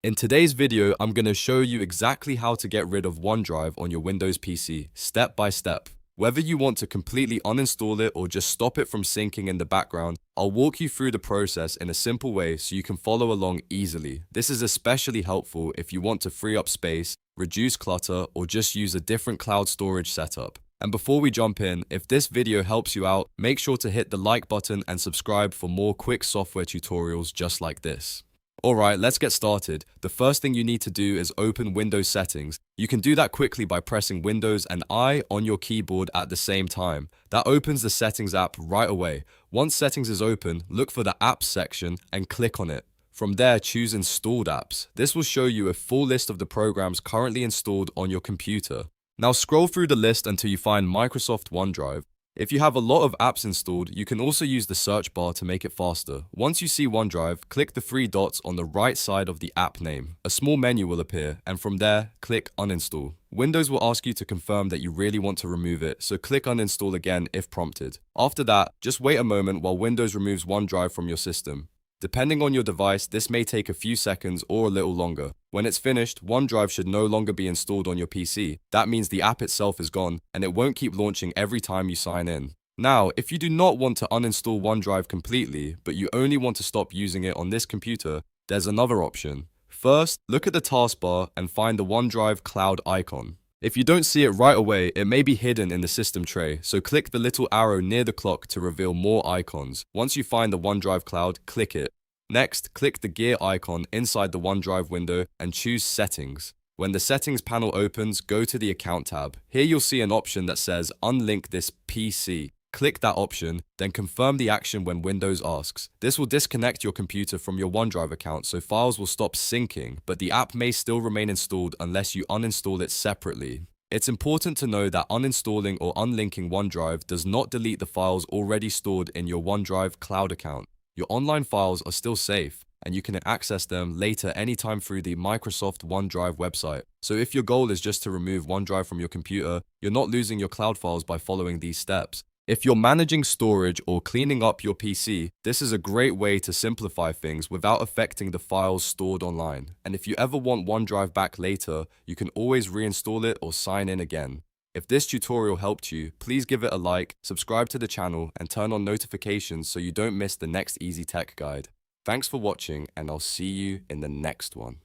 In today's video, I'm going to show you exactly how to get rid of OneDrive on your Windows PC, step by step. Whether you want to completely uninstall it or just stop it from syncing in the background, I'll walk you through the process in a simple way so you can follow along easily. This is especially helpful if you want to free up space, reduce clutter, or just use a different cloud storage setup. And before we jump in, if this video helps you out, make sure to hit the like button and subscribe for more quick software tutorials just like this. Alright, let's get started. The first thing you need to do is open Windows settings. You can do that quickly by pressing Windows and I on your keyboard at the same time. That opens the settings app right away. Once settings is open, look for the apps section and click on it. From there, choose installed apps. This will show you a full list of the programs currently installed on your computer. Now scroll through the list until you find Microsoft OneDrive. If you have a lot of apps installed, you can also use the search bar to make it faster. Once you see OneDrive, click the three dots on the right side of the app name. A small menu will appear, and from there, click Uninstall. Windows will ask you to confirm that you really want to remove it, so click Uninstall again if prompted. After that, just wait a moment while Windows removes OneDrive from your system. Depending on your device, this may take a few seconds or a little longer. When it's finished, OneDrive should no longer be installed on your PC. That means the app itself is gone, and it won't keep launching every time you sign in. Now, if you do not want to uninstall OneDrive completely, but you only want to stop using it on this computer, there's another option. First, look at the taskbar and find the OneDrive cloud icon. If you don't see it right away, it may be hidden in the system tray, so click the little arrow near the clock to reveal more icons. Once you find the OneDrive cloud, click it. Next, click the gear icon inside the OneDrive window and choose Settings. When the Settings panel opens, go to the Account tab. Here you'll see an option that says Unlink This PC. Click that option, then confirm the action when Windows asks. This will disconnect your computer from your OneDrive account, so files will stop syncing, but the app may still remain installed unless you uninstall it separately. It's important to know that uninstalling or unlinking OneDrive does not delete the files already stored in your OneDrive cloud account. Your online files are still safe, and you can access them later anytime through the Microsoft OneDrive website. So if your goal is just to remove OneDrive from your computer, you're not losing your cloud files by following these steps. If you're managing storage or cleaning up your PC, this is a great way to simplify things without affecting the files stored online. And if you ever want OneDrive back later, you can always reinstall it or sign in again. If this tutorial helped you, please give it a like, subscribe to the channel, and turn on notifications so you don't miss the next easy tech guide. Thanks for watching, and I'll see you in the next one.